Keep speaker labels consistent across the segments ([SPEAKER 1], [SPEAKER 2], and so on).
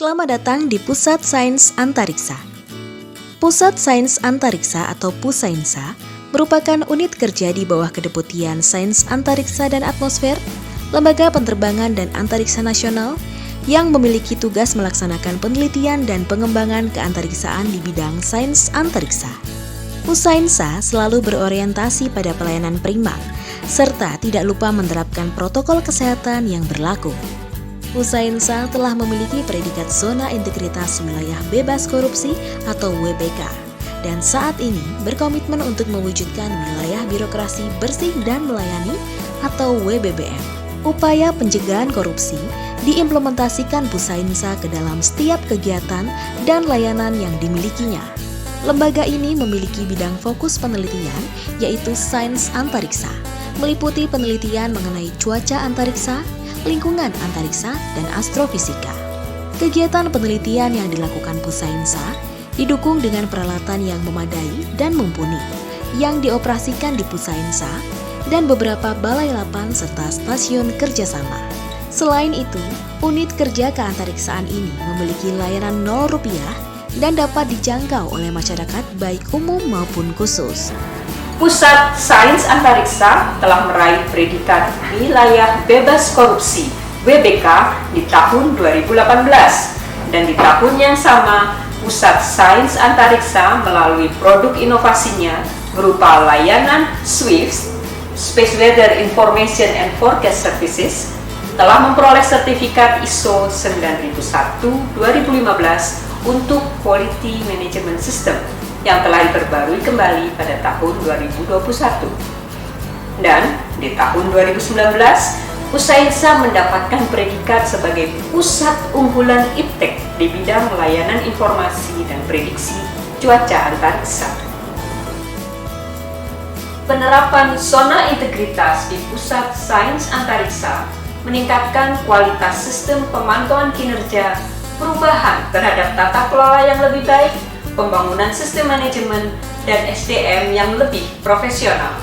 [SPEAKER 1] Selamat datang di Pusat Sains Antariksa. Pusat Sains Antariksa atau Pusainsa merupakan unit kerja di bawah Kedeputian Sains Antariksa dan Atmosfer, Lembaga Penerbangan dan Antariksa Nasional yang memiliki tugas melaksanakan penelitian dan pengembangan keantariksaan di bidang sains antariksa. Pusainsa selalu berorientasi pada pelayanan prima, serta tidak lupa menerapkan protokol kesehatan yang berlaku. Pusainsa telah memiliki predikat Zona Integritas Wilayah Bebas Korupsi atau WBK, dan saat ini berkomitmen untuk mewujudkan wilayah birokrasi bersih dan melayani atau WBBM. Upaya pencegahan korupsi diimplementasikan Pusainsa ke dalam setiap kegiatan dan layanan yang dimilikinya. Lembaga ini memiliki bidang fokus penelitian, yaitu sains antariksa, meliputi penelitian mengenai cuaca antariksa, lingkungan antariksa, dan astrofisika. Kegiatan penelitian yang dilakukan Pusainsa didukung dengan peralatan yang memadai dan mumpuni, yang dioperasikan di Pusainsa dan beberapa balai lapan serta stasiun kerjasama. Selain itu, unit kerja keantariksaan ini memiliki layanan Rp0 dan dapat dijangkau oleh masyarakat baik umum maupun khusus.
[SPEAKER 2] Pusat Sains Antariksa telah meraih predikat Wilayah Bebas Korupsi (WBK) di tahun 2018, dan di tahun yang sama Pusat Sains Antariksa melalui produk inovasinya berupa layanan SWIFT (Space Weather Information and Forecast Services) telah memperoleh sertifikat ISO 9001-2015 untuk Quality Management System yang telah diperbarui kembali pada tahun 2021. Dan di tahun 2019, Pusainsa mendapatkan predikat sebagai pusat unggulan IPTEK di bidang layanan informasi dan prediksi cuaca antariksa. Penerapan zona integritas di Pusat Sains Antariksa meningkatkan kualitas sistem pemantauan kinerja, perubahan terhadap tata kelola yang lebih baik, pembangunan sistem manajemen, dan SDM yang lebih profesional.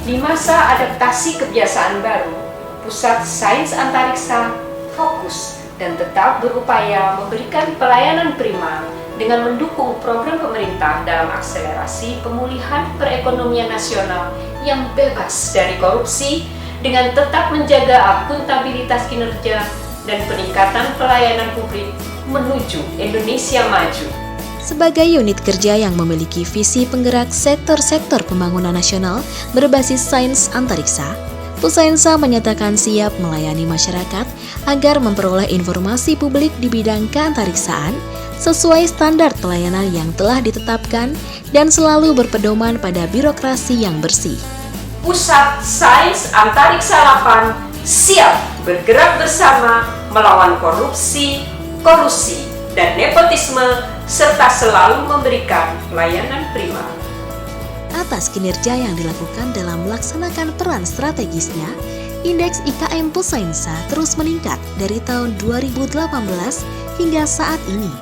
[SPEAKER 2] Di masa adaptasi kebiasaan baru, Pusat Sains Antariksa fokus dan tetap berupaya memberikan pelayanan prima dengan mendukung program pemerintah dalam akselerasi pemulihan perekonomian nasional yang bebas dari korupsi dengan tetap menjaga akuntabilitas kinerja dan peningkatan pelayanan publik menuju Indonesia maju.
[SPEAKER 1] Sebagai unit kerja yang memiliki visi penggerak sektor-sektor pembangunan nasional berbasis sains antariksa, Pusainsa menyatakan siap melayani masyarakat agar memperoleh informasi publik di bidang keantariksaan sesuai standar pelayanan yang telah ditetapkan dan selalu berpedoman pada birokrasi yang bersih.
[SPEAKER 2] Pusat Sains Antariksa 8 siap bergerak bersama melawan korupsi, kolusi, dan nepotisme, serta selalu memberikan pelayanan prima.
[SPEAKER 1] Atas kinerja yang dilakukan dalam melaksanakan peran strategisnya, indeks IKM Pusainsa terus meningkat dari tahun 2018 hingga saat ini.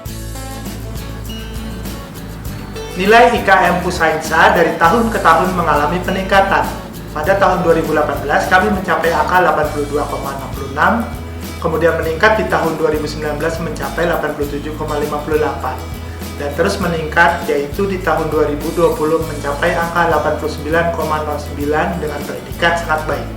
[SPEAKER 3] Nilai IKM Pusainsa dari tahun ke tahun mengalami peningkatan. Pada tahun 2018 kami mencapai angka 82,66, kemudian meningkat di tahun 2019 mencapai 87,58, dan terus meningkat yaitu di tahun 2020 mencapai angka 89,09 dengan predikat sangat baik.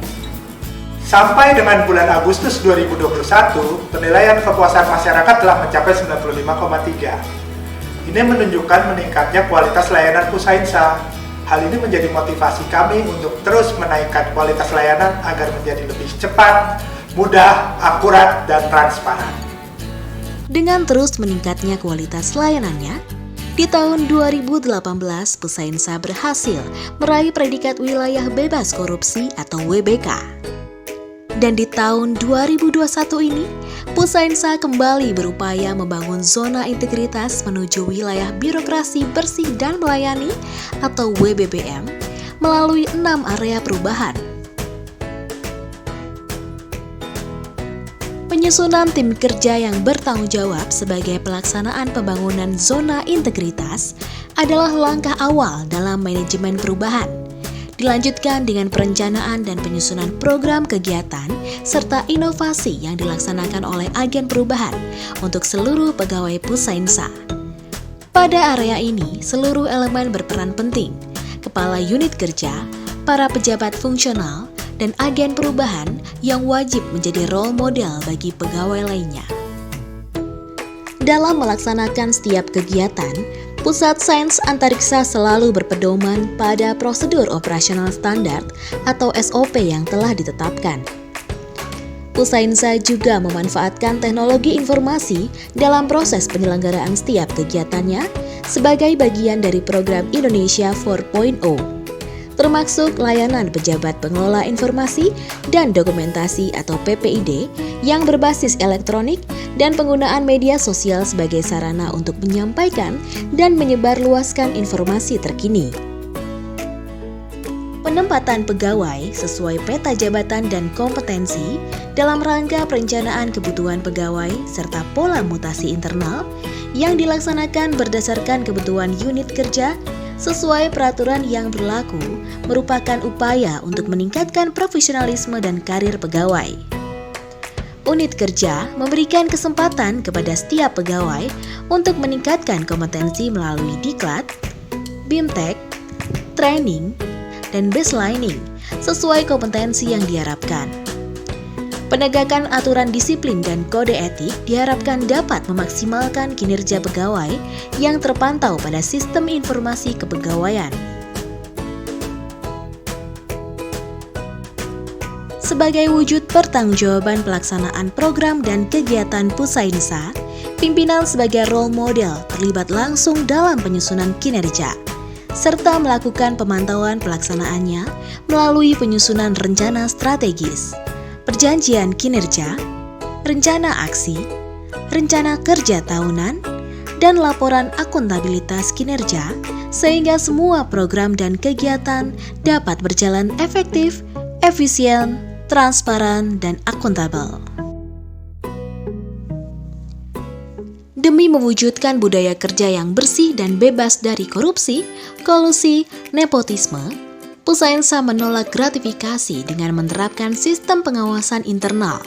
[SPEAKER 3] Sampai dengan bulan Agustus 2021, penilaian kepuasan masyarakat telah mencapai 95,3. Ini menunjukkan meningkatnya kualitas layanan Pusainsa. Hal ini menjadi motivasi kami untuk terus menaikkan kualitas layanan agar menjadi lebih cepat, mudah, akurat, dan transparan.
[SPEAKER 1] Dengan terus meningkatnya kualitas layanannya, di tahun 2018 Pusainsa berhasil meraih predikat Wilayah Bebas Korupsi atau WBK. Dan di tahun 2021 ini, Pusainsa kembali berupaya membangun zona integritas menuju wilayah birokrasi bersih dan melayani atau WBBM melalui 6 area perubahan. Penyusunan tim kerja yang bertanggung jawab sebagai pelaksanaan pembangunan zona integritas adalah langkah awal dalam manajemen perubahan. Dilanjutkan dengan perencanaan dan penyusunan program kegiatan serta inovasi yang dilaksanakan oleh agen perubahan untuk seluruh pegawai Pusainsa. Pada area ini, seluruh elemen berperan penting, kepala unit kerja, para pejabat fungsional, dan agen perubahan yang wajib menjadi role model bagi pegawai lainnya. Dalam melaksanakan setiap kegiatan, Pusat Sains Antariksa selalu berpedoman pada prosedur operasional standar atau SOP yang telah ditetapkan. Pusainsa juga memanfaatkan teknologi informasi dalam proses penyelenggaraan setiap kegiatannya sebagai bagian dari program Indonesia 4.0, termasuk layanan pejabat pengelola informasi dan dokumentasi atau PPID yang berbasis elektronik dan penggunaan media sosial sebagai sarana untuk menyampaikan dan menyebarluaskan informasi terkini. Penempatan pegawai sesuai peta jabatan dan kompetensi dalam rangka perencanaan kebutuhan pegawai serta pola mutasi internal yang dilaksanakan berdasarkan kebutuhan unit kerja sesuai peraturan yang berlaku merupakan upaya untuk meningkatkan profesionalisme dan karir pegawai. Unit kerja memberikan kesempatan kepada setiap pegawai untuk meningkatkan kompetensi melalui diklat, BIMTEK, training, dan baselining sesuai kompetensi yang diharapkan. Penegakan aturan disiplin dan kode etik diharapkan dapat memaksimalkan kinerja pegawai yang terpantau pada sistem informasi kepegawaian. Sebagai wujud pertanggungjawaban pelaksanaan program dan kegiatan Pusainsa, pimpinan sebagai role model terlibat langsung dalam penyusunan kinerja, serta melakukan pemantauan pelaksanaannya melalui penyusunan rencana strategis, perjanjian kinerja, rencana aksi, rencana kerja tahunan, dan laporan akuntabilitas kinerja, sehingga semua program dan kegiatan dapat berjalan efektif, efisien, transparan, dan akuntabel. Demi mewujudkan budaya kerja yang bersih dan bebas dari korupsi, kolusi, nepotisme, Pusainsa menolak gratifikasi dengan menerapkan sistem pengawasan internal,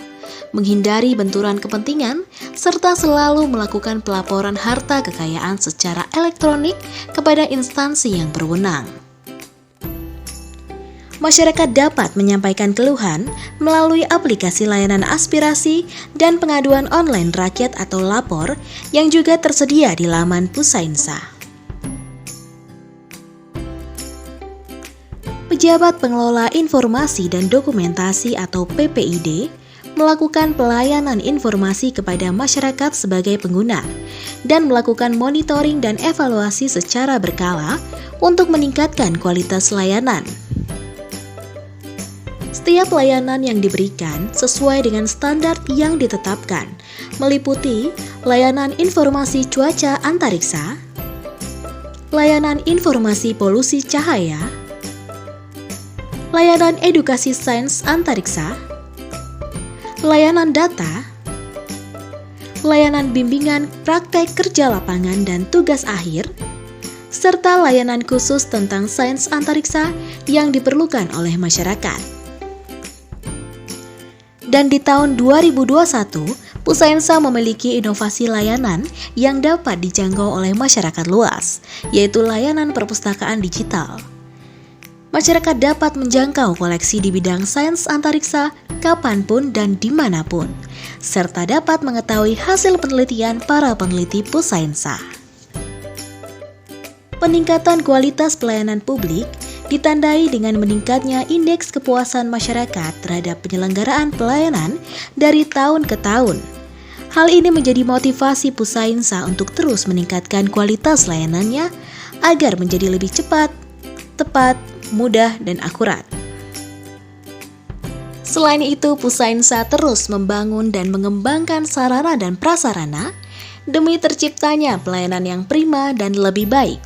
[SPEAKER 1] menghindari benturan kepentingan, serta selalu melakukan pelaporan harta kekayaan secara elektronik kepada instansi yang berwenang. Masyarakat dapat menyampaikan keluhan melalui aplikasi layanan aspirasi dan pengaduan online rakyat atau lapor yang juga tersedia di laman Pusainsa. Pejabat Pengelola Informasi dan Dokumentasi atau PPID melakukan pelayanan informasi kepada masyarakat sebagai pengguna dan melakukan monitoring dan evaluasi secara berkala untuk meningkatkan kualitas layanan. Setiap layanan yang diberikan sesuai dengan standar yang ditetapkan, meliputi layanan informasi cuaca antariksa, layanan informasi polusi cahaya, layanan edukasi sains antariksa, layanan data, layanan bimbingan praktek kerja lapangan dan tugas akhir, serta layanan khusus tentang sains antariksa yang diperlukan oleh masyarakat. Dan di tahun 2021, Pusainsa memiliki inovasi layanan yang dapat dijangkau oleh masyarakat luas, yaitu layanan perpustakaan digital. Masyarakat dapat menjangkau koleksi di bidang sains antariksa kapanpun dan dimanapun, serta dapat mengetahui hasil penelitian para peneliti Pusainsa. Peningkatan kualitas pelayanan publik ditandai dengan meningkatnya indeks kepuasan masyarakat terhadap penyelenggaraan pelayanan dari tahun ke tahun. Hal ini menjadi motivasi Pusainsa untuk terus meningkatkan kualitas layanannya agar menjadi lebih cepat, tepat, mudah, dan akurat. Selain itu, Pusainsa terus membangun dan mengembangkan sarana dan prasarana demi terciptanya pelayanan yang prima dan lebih baik,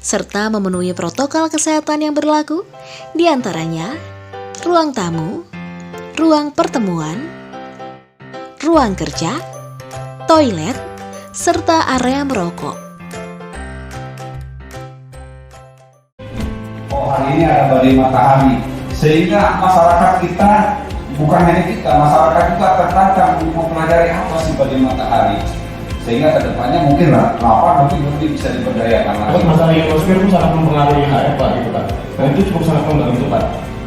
[SPEAKER 1] serta memenuhi protokol kesehatan yang berlaku, diantaranya ruang tamu, ruang pertemuan, ruang kerja, toilet, serta area merokok.
[SPEAKER 4] Hari ini ini ada badai matahari, sehingga masyarakat kita, bukan hanya kita, masyarakat juga tertantang untuk mempelajari apa sih badai matahari, sehingga kedepannya mungkin lah 8 mungkin lebih bisa diberdayakan lagi.
[SPEAKER 5] Masalah ionosfer itu sangat mempengaruhi HF Pak, gitu Pak. Nah itu cukup sangat membantu Pak.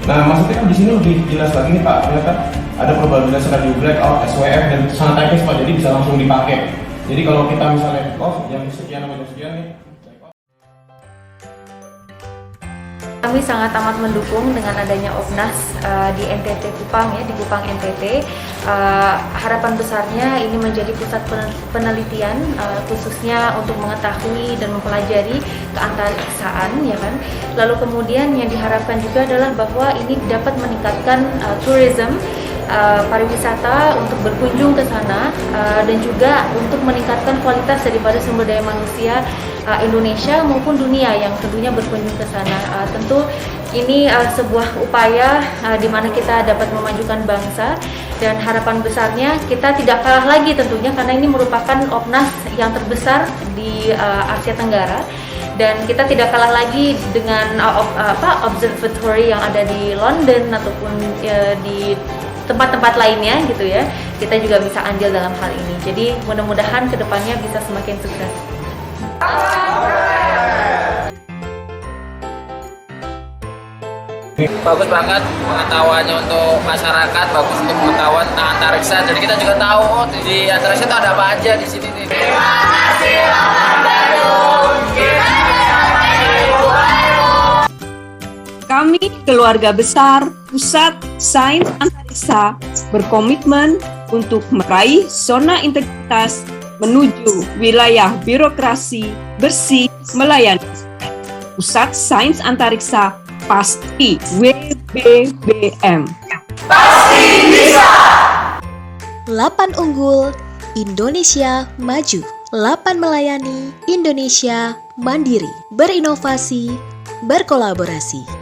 [SPEAKER 5] Nah maksudnya kan di sini lebih jelas lagi nih Pak, ternyata ada probabilitas radio blackout, SWF dan sangat teknis Pak, jadi bisa langsung dipakai. Jadi kalau kita misalnya yang sekian sama sekian nih.
[SPEAKER 6] Kami sangat amat mendukung dengan adanya OPNAS di NTT Kupang ya, di Kupang NTT. Harapan besarnya ini menjadi pusat penelitian khususnya untuk mengetahui dan mempelajari keantariksaan ya kan. Lalu kemudian yang diharapkan juga adalah bahwa ini dapat meningkatkan tourism, pariwisata untuk berkunjung ke sana dan juga untuk meningkatkan kualitas daripada sumber daya manusia Indonesia maupun dunia yang tentunya berkunjung ke sana. Tentu ini sebuah upaya di mana kita dapat memajukan bangsa, dan harapan besarnya kita tidak kalah lagi tentunya karena ini merupakan OPNAS yang terbesar di Asia Tenggara. Dan kita tidak kalah lagi dengan observatory yang ada di London ataupun di tempat-tempat lainnya gitu ya. Kita juga bisa andil dalam hal ini. Jadi mudah-mudahan kedepannya bisa semakin sukses.
[SPEAKER 7] Bagus banget pengetahuannya untuk masyarakat, bagus untuk pengetahuan tentang antariksa. Jadi kita juga tahu di antariksa itu ada apa aja di sini nih.
[SPEAKER 8] Kami, keluarga besar Pusat Sains Antariksa, berkomitmen untuk meraih zona integritas menuju wilayah birokrasi bersih melayani. Pusat Sains Antariksa pasti WBBM.
[SPEAKER 1] Pasti bisa! 8 unggul, Indonesia maju. 8 melayani, Indonesia mandiri. Berinovasi, berkolaborasi.